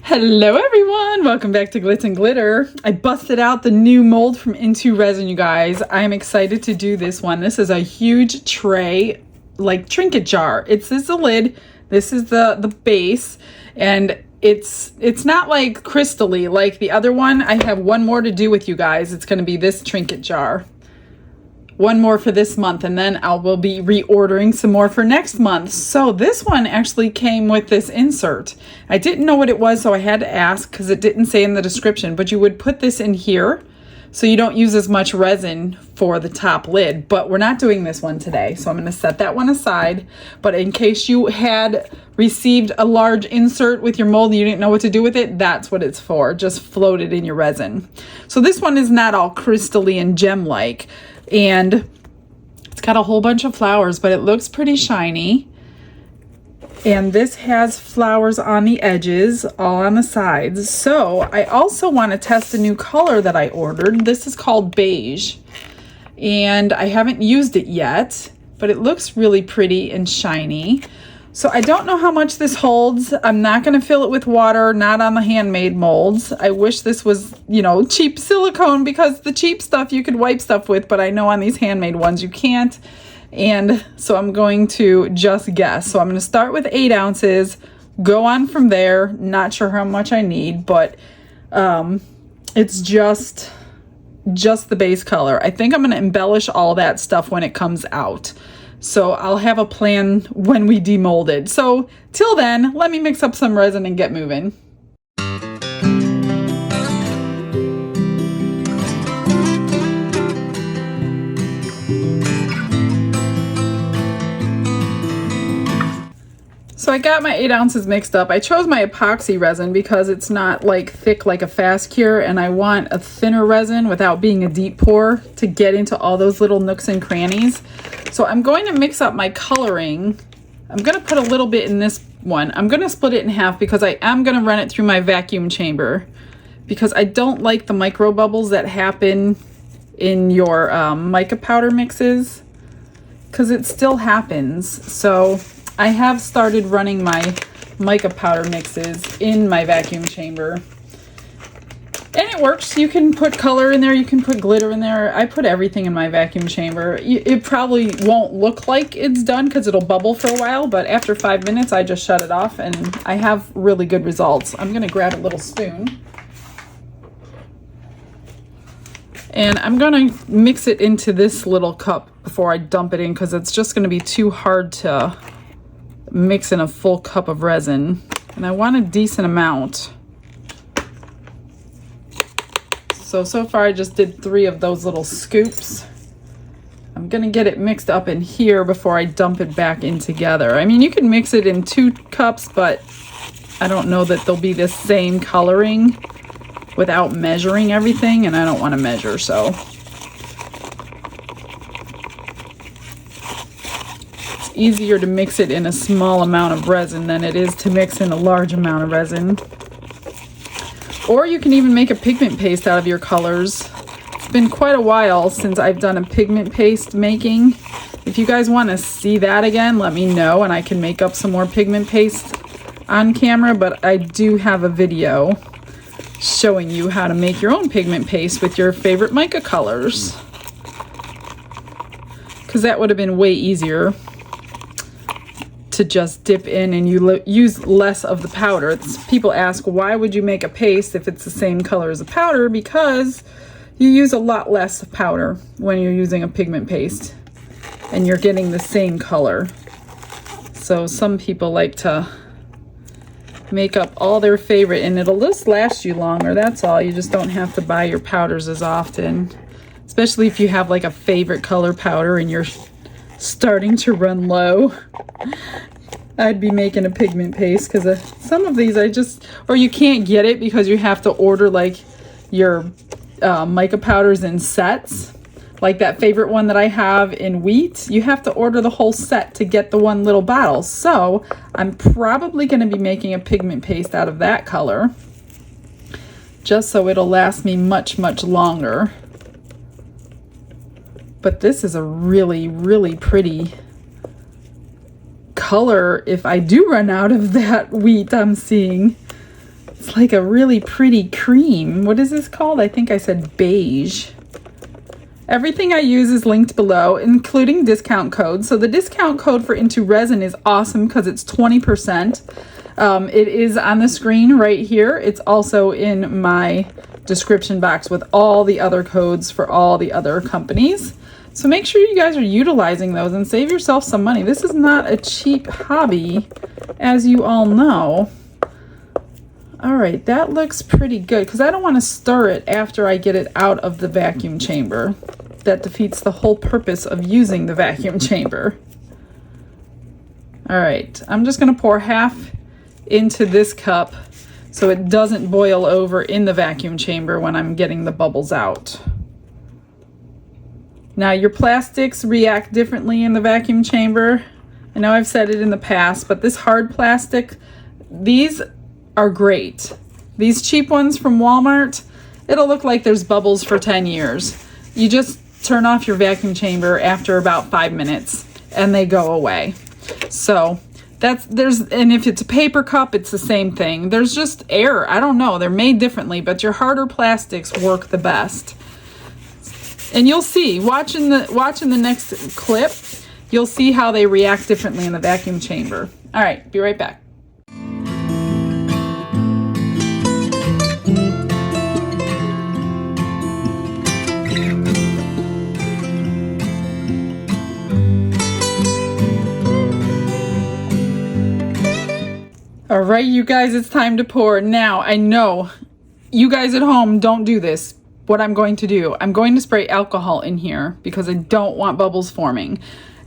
Hello everyone, welcome back to Glitz and Glitter. I busted out the new mold from Into Resin, you guys. I am excited to do this one. This is a huge tray, like trinket jar. This is the lid, this is the base, and it's not like crystally like the other one. I have one more to do with you guys. It's gonna be this trinket jar. One more for this month, and then I will be reordering some more for next month. So this one actually came with this insert. I didn't know what it was, so I had to ask because it didn't say in the description, but you would put this in here so you don't use as much resin for the top lid. But we're not doing this one today, so I'm going to set that one aside. But in case you had received a large insert with your mold and you didn't know what to do with it, that's what it's for. Just float it in your resin. So this one is not all crystally and gem-like. And it's got a whole bunch of flowers, but it looks pretty shiny. And this has flowers on the edges, all on the sides. So I also want to test a new color that I ordered. This is called beige. And I haven't used it yet, but it looks really pretty and shiny. So I don't know how much this holds. I'm not going to fill it with water, not on the handmade molds. I wish this was, you know, cheap silicone, because the cheap stuff you could wipe stuff with, but I know on these handmade ones you can't. And so I'm going to just guess. So I'm going to start with 8 ounces, go on from there. Not sure how much I need, but it's just the base color. I think I'm going to embellish all that stuff when it comes out. So I'll have a plan when we demold it. So till then, let me mix up some resin and get moving. So I got my 8 ounces mixed up. I chose my epoxy resin because it's not like thick like a fast cure, and I want a thinner resin without being a deep pour to get into all those little nooks and crannies. So I'm going to mix up my coloring. I'm going to put a little bit in this one. I'm going to split it in half because I am going to run it through my vacuum chamber, because I don't like the micro bubbles that happen in your mica powder mixes, because it still happens. So I have started running my mica powder mixes in my vacuum chamber. And it works. You can put color in there, you can put glitter in there. I put everything in my vacuum chamber. It probably won't look like it's done because it'll bubble for a while, but after 5 minutes I just shut it off and I have really good results. I'm going to grab a little spoon. And I'm going to mix it into this little cup before I dump it in, because it's just going to be too hard to mix in a full cup of resin. And I want a decent amount. So far I just did 3 of those little scoops. I'm gonna get it mixed up in here before I dump it back in together. I mean, you can mix it in 2 cups, but I don't know that they'll be the same coloring without measuring everything, and I don't want to measure, so. It's easier to mix it in a small amount of resin than it is to mix in a large amount of resin. Or you can even make a pigment paste out of your colors. It's been quite a while since I've done a pigment paste making. If you guys want to see that again, let me know and I can make up some more pigment paste on camera, but I do have a video showing you how to make your own pigment paste with your favorite mica colors, because that would have been way easier to just dip in and you use less of the powder. People ask, why would you make a paste if it's the same color as a powder? Because you use a lot less powder when you're using a pigment paste and you're getting the same color. So some people like to make up all their favorite, and it'll just last you longer, that's all. You just don't have to buy your powders as often, especially if you have like a favorite color powder and you're starting to run low. I'd be making a pigment paste, because some of these or you can't get it because you have to order like your mica powders in sets. Like that favorite one that I have in wheat, you have to order the whole set to get the one little bottle. So I'm probably going to be making a pigment paste out of that color, just so it'll last me much, much longer. But this is a really, really pretty color if I do run out of that wheat I'm seeing. It's like a really pretty cream. What is this called? I think I said beige. Everything I use is linked below, including discount code. So the discount code for Into Resin is awesome because it's 20%. It is on the screen right here. It's also in my description box with all the other codes for all the other companies. So make sure you guys are utilizing those and save yourself some money. This is not a cheap hobby, as you all know. All right, that looks pretty good because I don't want to stir it after I get it out of the vacuum chamber. That defeats the whole purpose of using the vacuum chamber. All right, I'm just going to pour half into this cup so it doesn't boil over in the vacuum chamber when I'm getting the bubbles out. Now, your plastics react differently in the vacuum chamber. I know I've said it in the past, but this hard plastic, these are great. These cheap ones from Walmart, it'll look like there's bubbles for 10 years. You just turn off your vacuum chamber after about 5 minutes and they go away. So and if it's a paper cup, it's the same thing. There's just air. I don't know. They're made differently, but your harder plastics work the best. And you'll see, watching the next clip, you'll see how they react differently in the vacuum chamber. All right, be right back. All right, you guys, it's time to pour. Now, I know you guys at home don't do this. What I'm going to do, I'm going to spray alcohol in here because I don't want bubbles forming.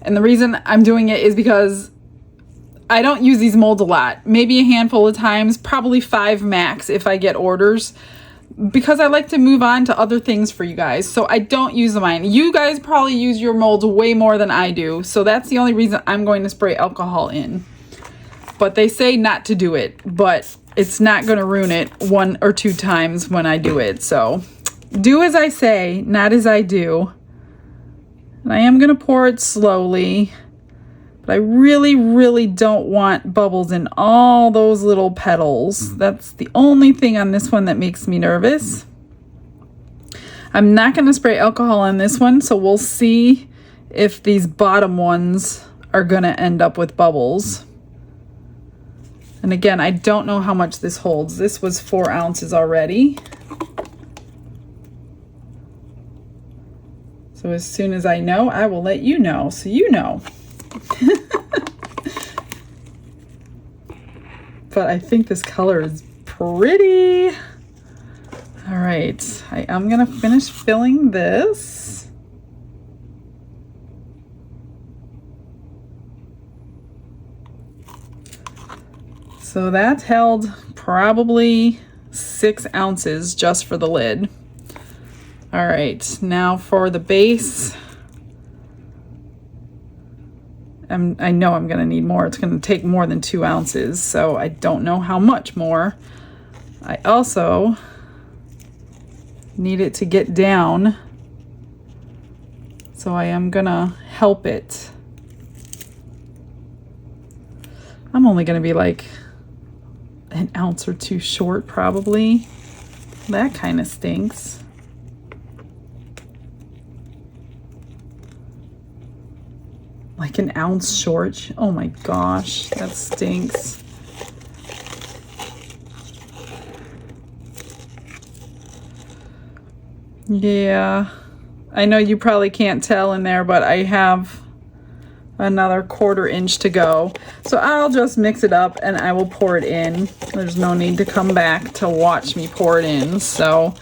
And the reason I'm doing it is because I don't use these molds a lot. Maybe a handful of times, probably 5 max if I get orders, because I like to move on to other things for you guys. So I don't use mine. You guys probably use your molds way more than I do. So that's the only reason I'm going to spray alcohol in. But they say not to do it, but it's not going to ruin it 1 or 2 times when I do it. So do as I say, not as I do. And I am going to pour it slowly, but I really, really don't want bubbles in all those little petals. That's the only thing on this one that makes me nervous. I'm not going to spray alcohol on this one, so we'll see if these bottom ones are going to end up with bubbles. And again, I don't know how much this holds. This was 4 ounces already. So as soon as I know, I will let you know, so you know. But I think this color is pretty. All right, I am gonna finish filling this. So that held probably 6 ounces just for the lid. All right, now for the base. I know I'm gonna need more. It's gonna take more than 2 ounces, so I don't know how much more. I also need it to get down, so I am gonna help it. I'm only gonna be like 1 ounce or 2 short, probably. That kind of stinks. Like 1 ounce short. Oh my gosh, that stinks. Yeah, I know you probably can't tell in there, but I have another 1/4 inch to go. So I'll just mix it up and I will pour it in. There's no need to come back to watch me pour it in. So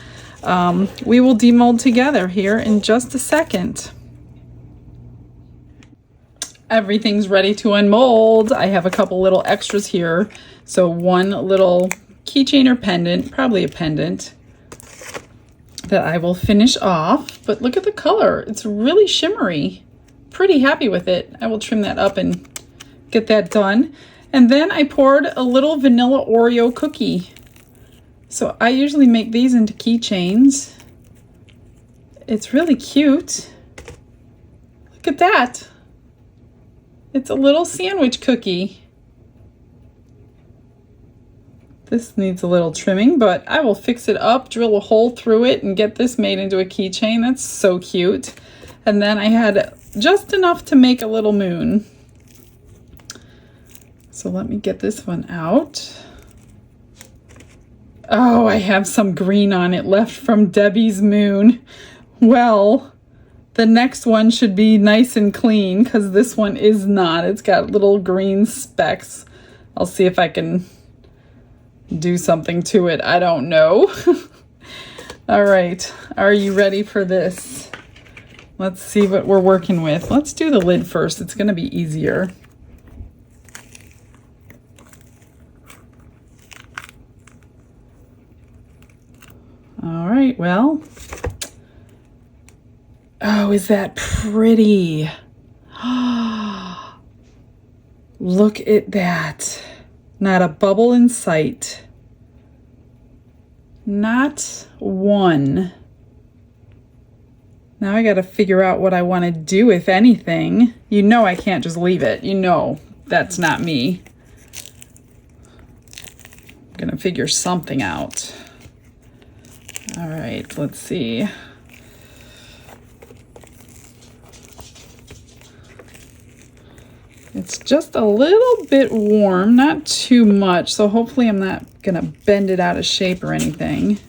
we will demold together here in just a second. Everything's ready to unmold. I have a couple little extras here. So 1 little keychain or pendant, probably a pendant, that I will finish off. But look at the color. It's really shimmery. Pretty happy with it. I will trim that up and get that done. And then I poured a little vanilla Oreo cookie. So I usually make these into keychains. It's really cute. Look at that. It's a little sandwich cookie. This needs a little trimming, but I will fix it up, drill a hole through it, and get this made into a keychain. That's so cute. And then I had just enough to make a little moon. So let me get this one out. Oh, I have some green on it left from Debbie's moon. Well, the next one should be nice and clean because this one is not. It's got little green specks. I'll see if I can do something to it. I don't know. All right, are you ready for this? Let's see what we're working with. Let's do the lid first. It's gonna be easier. All right, well. Oh, is that pretty? Look at that. Not a bubble in sight. Not one. Now I got to figure out what I want to do, if anything. You know I can't just leave it. You know that's not me. I'm going to figure something out. All right, let's see. It's just a little bit warm, not too much, so hopefully I'm not gonna bend it out of shape or anything.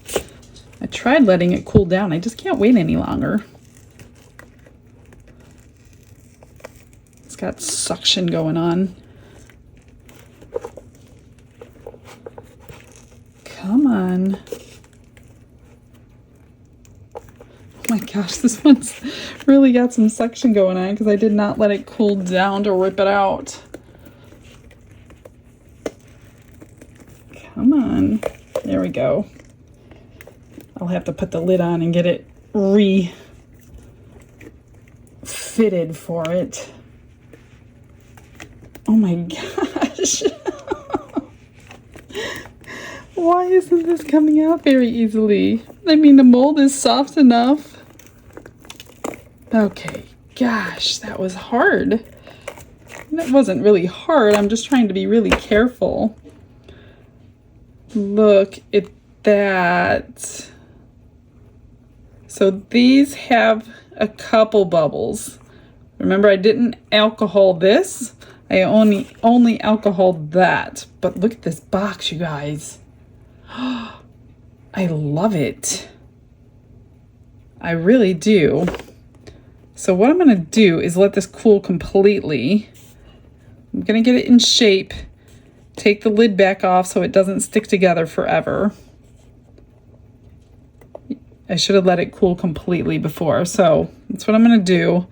I tried letting it cool down. I just can't wait any longer. It's got suction going on. Come on. Oh my gosh, this one's really got some suction going on because I did not let it cool down to rip it out. Come on. There we go. I'll have to put the lid on and get it refitted for it. Oh my gosh. Why isn't this coming out very easily? I mean, the mold is soft enough. Okay, gosh, that was hard. That wasn't really hard. I'm just trying to be really careful. Look at that. So these have a couple bubbles. Remember, I didn't alcohol this. I only alcoholed that. But look at this box, you guys. I love it. I really do. So what I'm going to do is let this cool completely. I'm going to get it in shape. Take the lid back off so it doesn't stick together forever. I should have let it cool completely before. So that's what I'm going to do.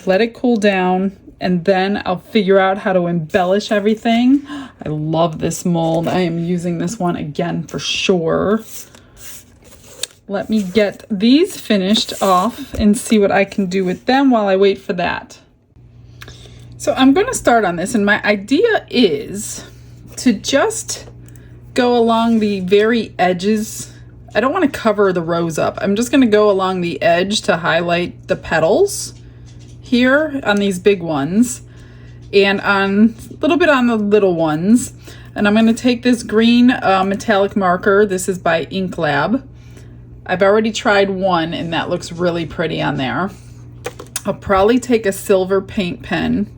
Let it cool down, and then I'll figure out how to embellish everything. I love this mold. I am using this one again for sure. Let me get these finished off and see what I can do with them while I wait for that. So I'm going to start on this, and my idea is to just go along the very edges. I don't want to cover the rows up. I'm just going to go along the edge to highlight the petals here on these big ones and on a little bit on the little ones. And I'm going to take this green metallic marker. This is by Ink Lab. I've already tried one and that looks really pretty on there. I'll probably take a silver paint pen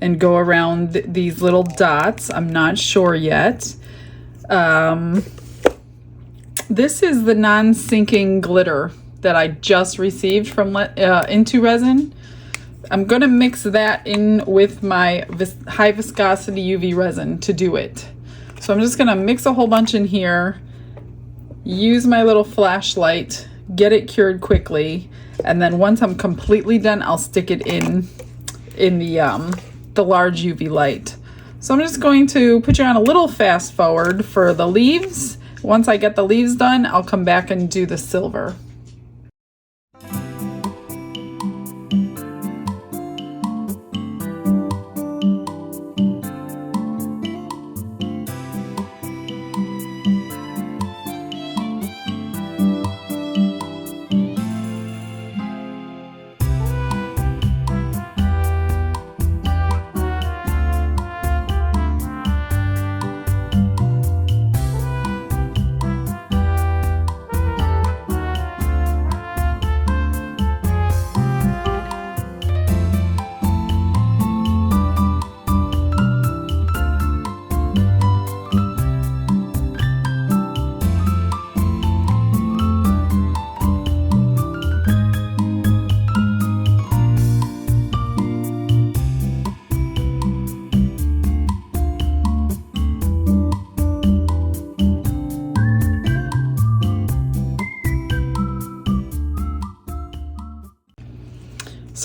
and go around these little dots. I'm not sure yet. This is the non-sinking glitter that I just received from Into Resin. I'm going to mix that in with my high viscosity UV resin to do it. So I'm just going to mix a whole bunch in here, use my little flashlight, get it cured quickly, and then once I'm completely done, I'll stick it in the large UV light. So I'm just going to put you on a little fast forward for the leaves. Once I get the leaves done, I'll come back and do the silver.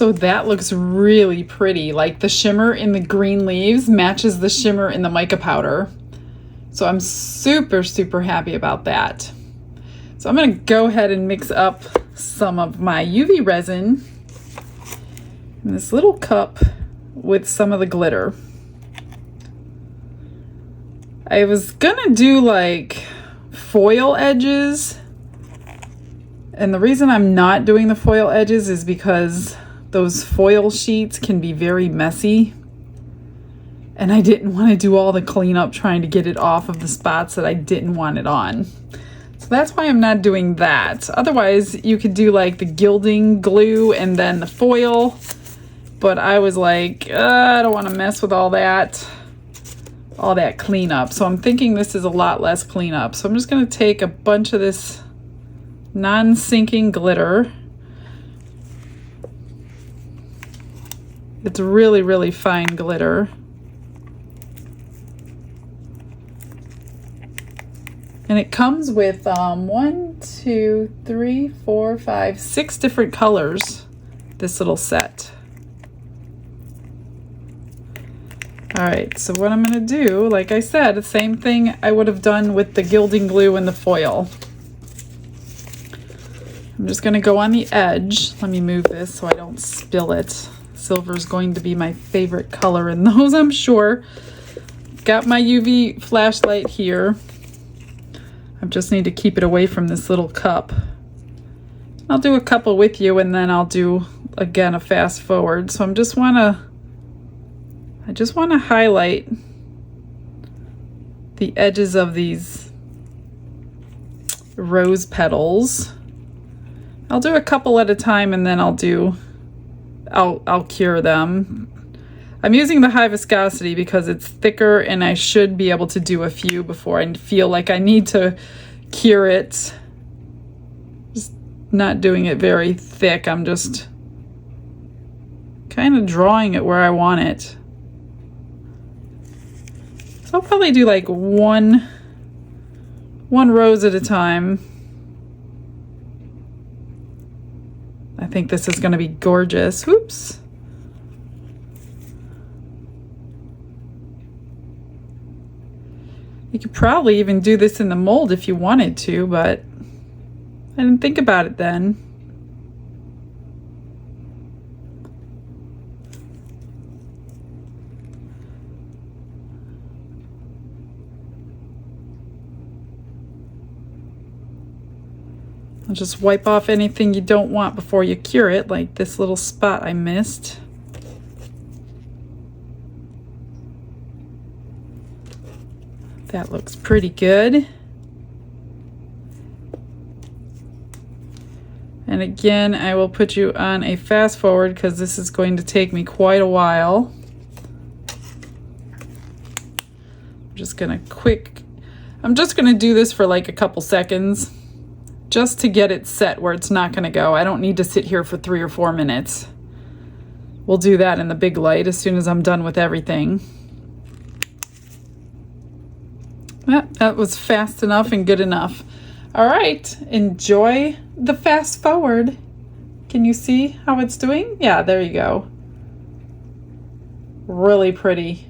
So that looks really pretty. Like the shimmer in the green leaves matches the shimmer in the mica powder. So I'm super, super happy about that. So I'm gonna go ahead and mix up some of my UV resin in this little cup with some of the glitter. I was gonna do like foil edges, and the reason I'm not doing the foil edges is because those foil sheets can be very messy, and I didn't want to do all the cleanup trying to get it off of the spots that I didn't want it on. So that's why I'm not doing that. Otherwise, you could do like the gilding glue and then the foil, but I was like, I don't want to mess with all that cleanup. So I'm thinking this is a lot less cleanup. So I'm just going to take a bunch of this non-sinking glitter. It's really, really fine glitter. And it comes with 6 different colors, this little set. All right, so what I'm gonna do, like I said, the same thing I would have done with the gilding glue and the foil. I'm just gonna go on the edge. Let me move this so I don't spill it. Silver is going to be my favorite color in those, I'm sure. Got my UV flashlight here. I just need to keep it away from this little cup. I'll do a couple with you, and then I'll do, again, a fast forward. So I just want to highlight the edges of these rose petals. I'll do a couple at a time, and then I'll cure them. I'm using the high viscosity because it's thicker, and I should be able to do a few before I feel like I need to cure it. Just not doing it very thick. I'm just kind of drawing it where I want it. So I'll probably do like one rose at a time. I think this is going to be gorgeous. Whoops. You could probably even do this in the mold if you wanted to, but I didn't think about it then. I'll just wipe off anything you don't want before you cure it, like this little spot I missed. That looks pretty good. And again, I will put you on a fast forward because this is going to take me quite a while. I'm just gonna do this for like a couple seconds just to get it set where it's not gonna go. I don't need to sit here for 3 or 4 minutes. We'll do that in the big light as soon as I'm done with everything. That was fast enough and good enough. All right, enjoy the fast forward. Can you see how it's doing? Yeah, there you go. Really pretty.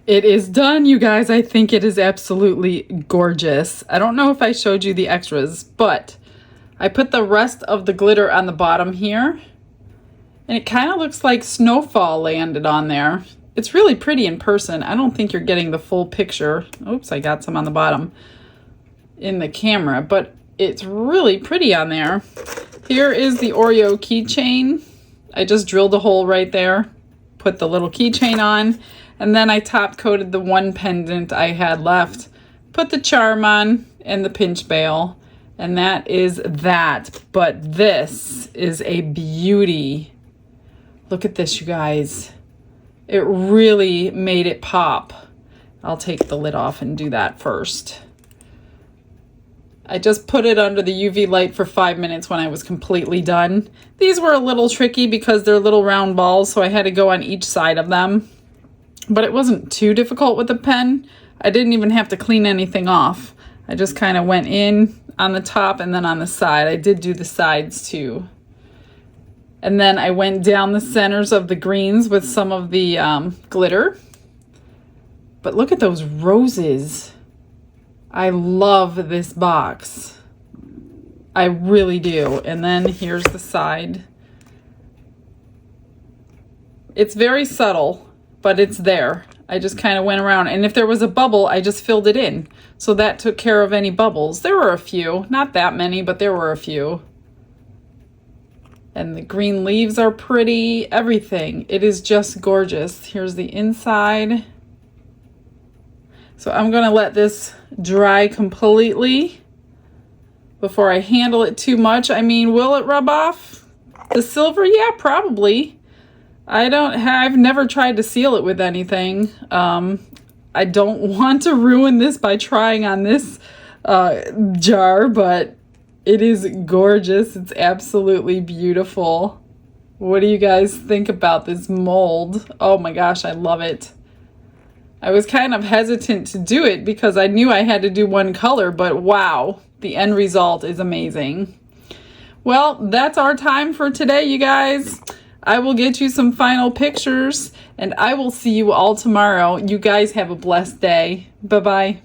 It is done, you guys. I think it is absolutely gorgeous. I don't know if I showed you the extras, but I put the rest of the glitter on the bottom here, and it kind of looks like snowfall landed on there. It's really pretty in person. I don't think you're getting the full picture. Oops, I got some on the bottom in the camera, but it's really pretty on there. Here is the Oreo keychain. I just drilled a hole right there, put the little keychain on, and then I top coated the one pendant I had left, put the charm on and the pinch bail, and that is that. But this is a beauty. Look at this, you guys. It really made it pop. I'll take the lid off and do that first. I just put it under the UV light for 5 minutes when I was completely done. These were a little tricky because they're little round balls, so I had to go on each side of them. But it wasn't too difficult with the pen. I didn't even have to clean anything off. I just kind of went in on the top and then on the side. I did do the sides too. And then I went down the centers of the greens with some of the glitter. But look at those roses. I love this box. I really do. And then here's the side. It's very subtle, but it's there. I just kind of went around, and if there was a bubble, I just filled it in. So that took care of any bubbles. There were a few, not that many, but there were a few. And the green leaves are pretty, everything. It is just gorgeous. Here's the inside. So I'm gonna let this dry completely before I handle it too much. I mean, will it rub off the silver? Yeah, probably. I've never tried to seal it with anything. I don't want to ruin this by trying on this jar, but it is gorgeous. It's absolutely beautiful. What do you guys think about this mold? Oh my gosh, I love it. I was kind of hesitant to do it because I knew I had to do one color, but wow, the end result is amazing. Well, that's our time for today, you guys. I will get you some final pictures, and I will see you all tomorrow. You guys have a blessed day. Bye-bye.